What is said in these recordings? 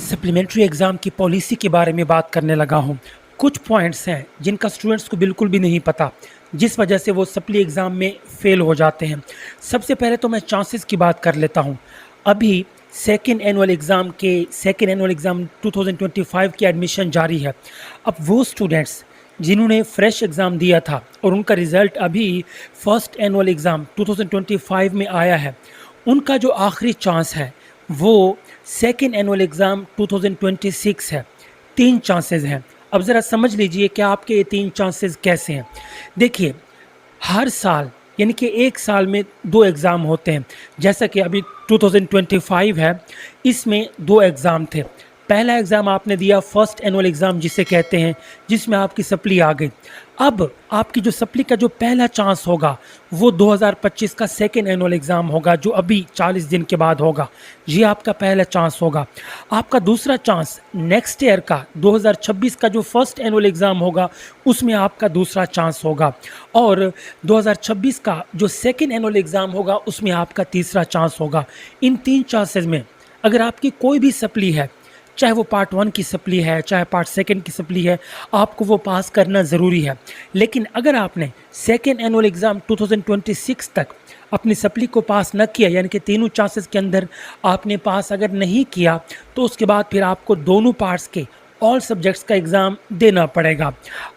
Supplementary exam की policy के बारे में बात करने लगा हूँ। कुछ पॉइंट्स हैं जिनका स्टूडेंट्स को बिल्कुल भी नहीं पता, जिस वजह से वो सप्ली एग्ज़ाम में फ़ेल हो जाते हैं। सबसे पहले तो मैं चांसेस की बात कर लेता हूँ। अभी सेकंड एनुअल एग्ज़ाम 2025 की एडमिशन जारी है। अब वो स्टूडेंट्स जिन्होंने फ्रेश एग्ज़ाम दिया था और उनका रिज़ल्ट अभी फर्स्ट एनुअल एग्ज़ाम 2025 में आया है, उनका जो आखिरी चांस है वो सेकेंड एनुअल एग्ज़ाम 2026 है। 3 चांसेस हैं। अब ज़रा समझ लीजिए कि आपके ये 3 चांसेस कैसे हैं। देखिए, हर साल यानी कि एक साल में 2 एग्ज़ाम होते हैं। जैसा कि अभी 2025 है, इसमें 2 एग्ज़ाम थे। पहला एग्ज़ाम आपने दिया फर्स्ट एनुअल एग्ज़ाम जिसे कहते हैं, जिसमें आपकी सप्ली आ गई। अब आपकी जो सप्ली का जो पहला चांस होगा वो 2025 का सेकेंड एनुअल एग्ज़ाम होगा, जो अभी 40 दिन के बाद होगा। ये आपका पहला चांस होगा। आपका दूसरा चांस नेक्स्ट ईयर का 2026 का जो फर्स्ट एनुअल एग्ज़ाम होगा, उसमें आपका दूसरा चांस होगा। और 2026 का जो सेकेंड एनुअल एग्ज़ाम होगा, उसमें आपका तीसरा चांस होगा। इन 3 चांसेस में अगर आपकी कोई भी सप्ली है, चाहे वो पार्ट 1 की सप्ली है, चाहे पार्ट सेकंड की सप्ली है, आपको वो पास करना ज़रूरी है। लेकिन अगर आपने सेकंड एनुअल एग्ज़ाम 2026 तक अपनी सप्ली को पास न किया, यानी कि तीनों चांसेस के अंदर आपने पास अगर नहीं किया, तो उसके बाद फिर आपको दोनों पार्ट्स के ऑल सब्जेक्ट्स का एग्ज़ाम देना पड़ेगा।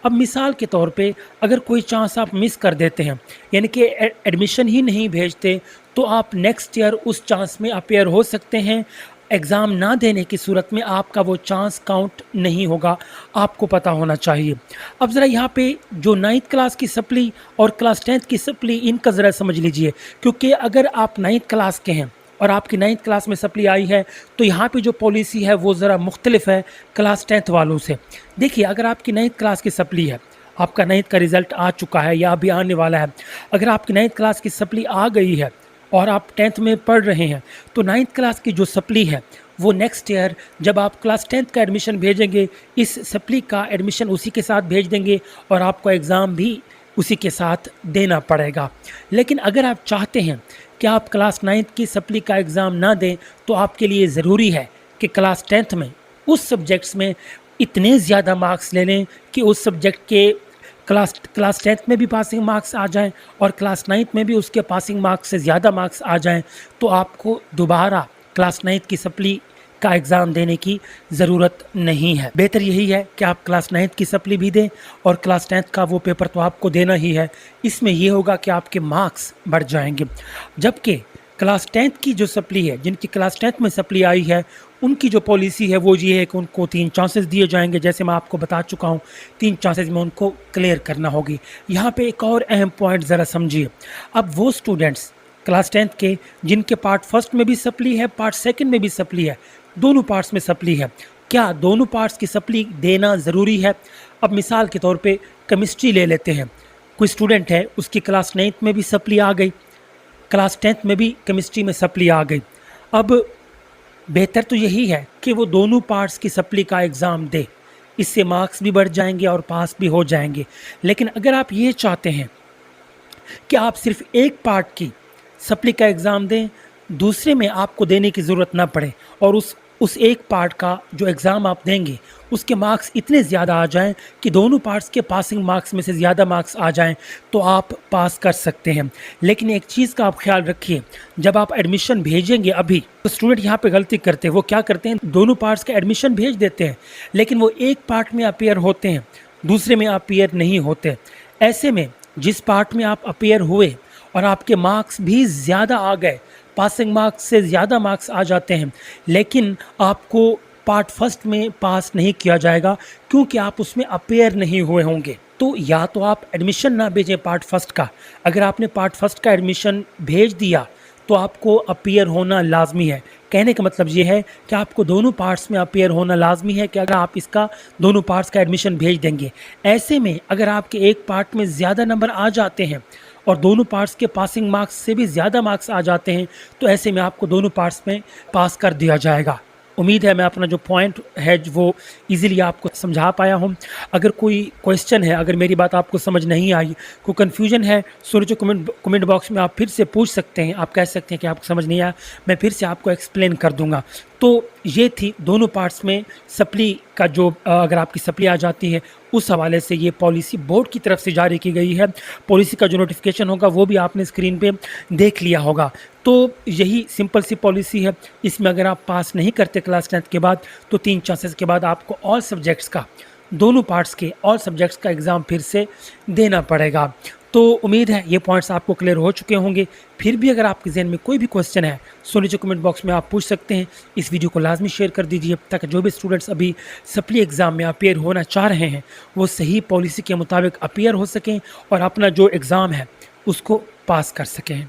अब मिसाल के तौर पे अगर कोई चांस आप मिस कर देते हैं, यानी कि एडमिशन ही नहीं भेजते, तो आप नेक्स्ट ईयर उस चांस में अपेयर हो सकते हैं। एग्ज़ाम ना देने की सूरत में आपका वो चांस काउंट नहीं होगा, आपको पता होना चाहिए। अब ज़रा यहाँ पे जो 9th क्लास की सप्ली और क्लास 10th की सप्ली, इनका ज़रा समझ लीजिए, क्योंकि अगर आप 9th क्लास के हैं और आपकी 9th क्लास में सप्ली आई है, तो यहाँ पे जो पॉलिसी है वो ज़रा मुख्तलिफ है क्लास 10th वालों से। देखिए, अगर आपकी 9th क्लास की सप्ली है, आपका 9th का रिज़ल्ट आ चुका है या अभी आने वाला है, अगर आपकी 9th क्लास की सप्ली आ गई है और आप 10th में पढ़ रहे हैं, तो 9th क्लास की जो सप्ली है वो नेक्स्ट ईयर जब आप क्लास 10th का एडमिशन भेजेंगे, इस सप्ली का एडमिशन उसी के साथ भेज देंगे और आपको एग्ज़ाम भी उसी के साथ देना पड़ेगा। लेकिन अगर आप चाहते हैं कि आप क्लास 9th की सप्ली का एग्ज़ाम ना दें, तो आपके लिए ज़रूरी है कि क्लास 10th में उस सब्जेक्ट्स में इतने ज़्यादा मार्क्स ले लें कि उस सब्जेक्ट के क्लास 10th में भी पासिंग मार्क्स आ जाएं और क्लास 9th में भी उसके पासिंग मार्क्स से ज़्यादा मार्क्स आ जाएं, तो आपको दोबारा क्लास 9th की सप्ली का एग्ज़ाम देने की ज़रूरत नहीं है। बेहतर यही है कि आप क्लास 9th की सप्ली भी दें और क्लास 10th का वो पेपर तो आपको देना ही है। इसमें ये होगा कि आपके मार्क्स बढ़ जाएंगे। जबकि क्लास 10th की जो सप्ली है, जिनकी क्लास 10th में सप्ली आई है, उनकी जो पॉलिसी है वो ये है कि उनको 3 चांसेस दिए जाएंगे। जैसे मैं आपको बता चुका हूँ, 3 चांसेस में उनको क्लियर करना होगी। यहाँ पे एक और अहम पॉइंट ज़रा समझिए। अब वो स्टूडेंट्स क्लास 10th के जिनके पार्ट फर्स्ट में भी सप्ली है, पार्ट सेकंड में भी सप्ली है, दोनों पार्ट्स में सप्ली है, क्या दोनों पार्ट्स की सप्ली देना ज़रूरी है? अब मिसाल के तौर पे केमिस्ट्री ले लेते हैं। कोई स्टूडेंट है, उसकी क्लास 9th में भी सप्ली आ गई, क्लास 10th में भी केमिस्ट्री में सप्ली आ गई। अब बेहतर तो यही है कि वो दोनों पार्ट्स की सप्ली का एग्ज़ाम दे, इससे मार्क्स भी बढ़ जाएंगे और पास भी हो जाएंगे। लेकिन अगर आप ये चाहते हैं कि आप सिर्फ एक पार्ट की सप्ली का एग्ज़ाम दें, दूसरे में आपको देने की ज़रूरत ना पड़े, और उस एक पार्ट का जो एग्ज़ाम आप देंगे उसके मार्क्स इतने ज़्यादा आ जाएं कि दोनों पार्ट्स के पासिंग मार्क्स में से ज़्यादा मार्क्स आ जाएं, तो आप पास कर सकते हैं। लेकिन एक चीज़ का आप ख्याल रखिए, जब आप एडमिशन भेजेंगे, अभी तो स्टूडेंट यहाँ पे गलती करते हैं। वो क्या करते हैं, दोनों पार्ट्स का एडमिशन भेज देते हैं, लेकिन वो एक पार्ट में अपेयर होते हैं, दूसरे में अपेयर नहीं होते। ऐसे में जिस पार्ट में आप अपेयर हुए और आपके मार्क्स भी ज़्यादा आ गए, पासिंग मार्क्स से ज़्यादा मार्क्स आ जाते हैं, लेकिन आपको पार्ट फर्स्ट में पास नहीं किया जाएगा क्योंकि आप उसमें अपेयर नहीं हुए होंगे। तो या तो आप एडमिशन ना भेजें पार्ट फर्स्ट का। अगर आपने पार्ट फर्स्ट का एडमिशन भेज दिया तो आपको अपेयर होना लाजमी है। कहने का मतलब ये है कि आपको दोनों पार्ट्स में अपेयर होना लाजमी है कि अगर आप इसका दोनों पार्ट्स का एडमिशन भेज देंगे। ऐसे में अगर आपके एक पार्ट में ज़्यादा नंबर आ जाते हैं और दोनों पार्ट्स के पासिंग मार्क्स से भी ज़्यादा मार्क्स आ जाते हैं, तो ऐसे में आपको दोनों पार्ट्स में पास कर दिया जाएगा। उम्मीद है मैं अपना जो पॉइंट है वो ईज़िली आपको समझा पाया हूँ। अगर कोई क्वेश्चन है, अगर मेरी बात आपको समझ नहीं आई, कोई कन्फ्यूजन है, सो नीचे कमेंट बॉक्स में आप फिर से पूछ सकते हैं। आप कह सकते हैं कि आपको समझ नहीं आया, मैं फिर से आपको एक्सप्लेन कर दूँगा। तो ये थी दोनों पार्ट्स में सप्ली का जो अगर आपकी सप्ली आ जाती है, उस हवाले से ये पॉलिसी बोर्ड की तरफ से जारी की गई है। पॉलिसी का जो नोटिफ़िकेशन होगा वो भी आपने स्क्रीन पे देख लिया होगा। तो यही सिंपल सी पॉलिसी है। इसमें अगर आप पास नहीं करते क्लास 10th के बाद, तो 3 चांसेस के बाद आपको ऑल सब्जेक्ट्स का, दोनों पार्ट्स के ऑल सब्जेक्ट्स का एग्ज़ाम फिर से देना पड़ेगा। तो उम्मीद है ये पॉइंट्स आपको क्लियर हो चुके होंगे। फिर भी अगर आपके ज़हन में कोई भी क्वेश्चन है, सो नीचे कमेंट बॉक्स में आप पूछ सकते हैं। इस वीडियो को लाजमी शेयर कर दीजिए ताकि जो भी स्टूडेंट्स अभी सप्ली एग्ज़ाम में अपीयर होना चाह रहे हैं, वो सही पॉलिसी के मुताबिक अपीयर हो सकें और अपना जो एग्ज़ाम है उसको पास कर सकें।